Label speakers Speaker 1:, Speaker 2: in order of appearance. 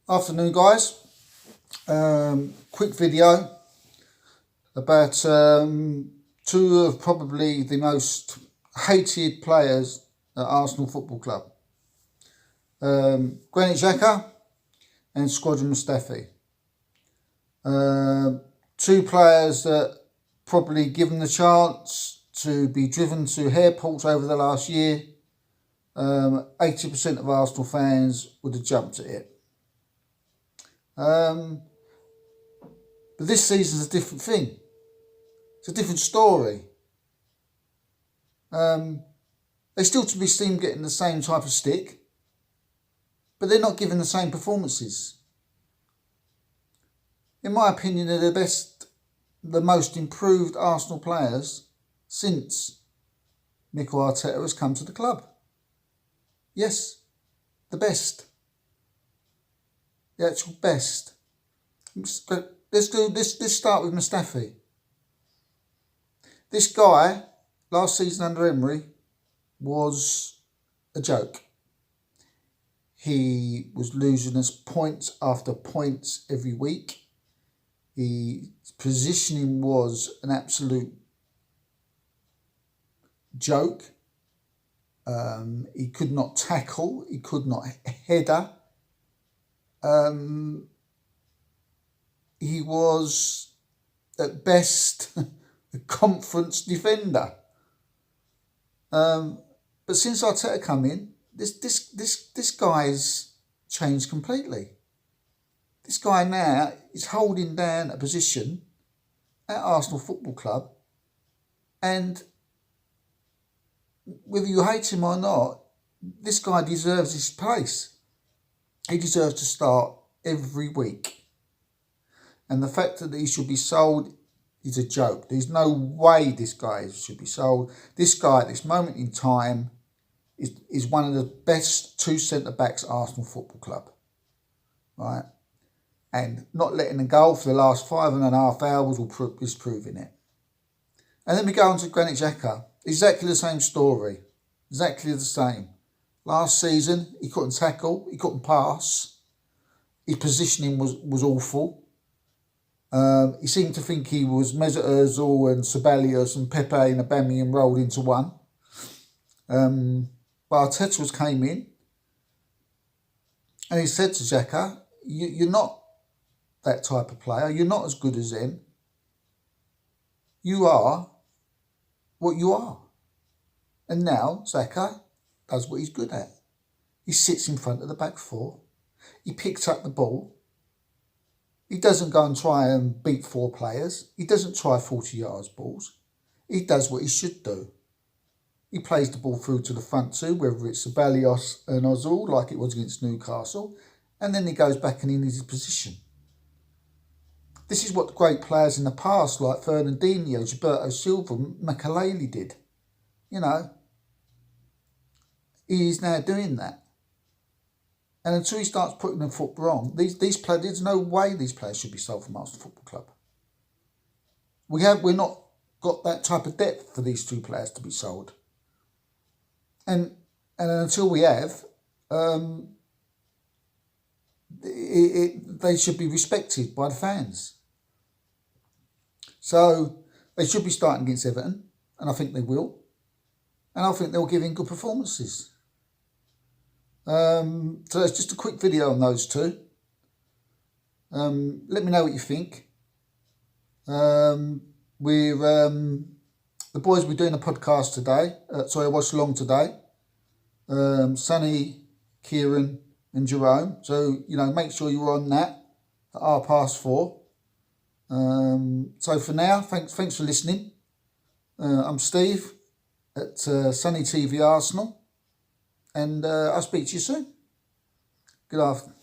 Speaker 1: Afternoon, guys. Quick video about two of probably the most hated players at Arsenal Football Club. Granit Xhaka and Squadron Mustafi. Two players that probably given the chance to be driven to airports over the last year, 80% of Arsenal fans would have jumped at it. But this season's a different thing. It's a different story. They still to be seen getting the same type of stick, but they're not giving the same performances. In my opinion, they're the most improved Arsenal players since Mikel Arteta has come to the club. Yes, the best. The actual best. Let's start with Mustafi. This guy, last season under Emery, was a joke. He was losing us points after points every week. His positioning was an absolute joke. He could not tackle. He could not header. He was at best a conference defender. But since Arteta come in, this guy's changed completely. This guy now is holding down a position at Arsenal Football Club, and whether you hate him or not, this guy deserves his place. He deserves to start every week. And the fact that he should be sold is a joke. There's no way this guy should be sold. This guy at this moment in time is one of the best two centre-backs at Arsenal Football Club. Right? And not letting him go for the last 5.5 hours is proving it. And then we go on to Granit Xhaka. Exactly the same story. Exactly the same. Last season, he couldn't tackle, he couldn't pass. His positioning was awful. He seemed to think he was Mesut Ozil and Ceballos and Pepe and Aubameyang rolled into one. But Arteta came in and he said to Xhaka, you're not that type of player. You're not as good as them. You are what you are. And now Xhaka does what he's good at. He sits in front of the back four. He picks up the ball. He doesn't go and try and beat 4 players. He doesn't try 40 yards balls. He does what he should do. He plays the ball through to the front two, whether it's Ceballos and Ozil, like it was against Newcastle, and then he goes back and in his position. This is what the great players in the past, like Fernandinho, Gilberto Silva, Makelele did. You know, he is now doing that. And until he starts putting the foot wrong, these players, there's no way these players should be sold from Arsenal Football Club. We're not got that type of depth for these two players to be sold. And until we have, they should be respected by the fans. So they should be starting against Everton, and I think they will. And I think they'll give in good performances. So it's just a quick video on those two. Let me know what you think. The boys will be doing a podcast today. I watched along today. Sonny, Kieran and Jerome. So, make sure you're on that at 4:30. So for now, thanks for listening. I'm Steve at Sunny TV Arsenal. And I'll speak to you soon. Good afternoon.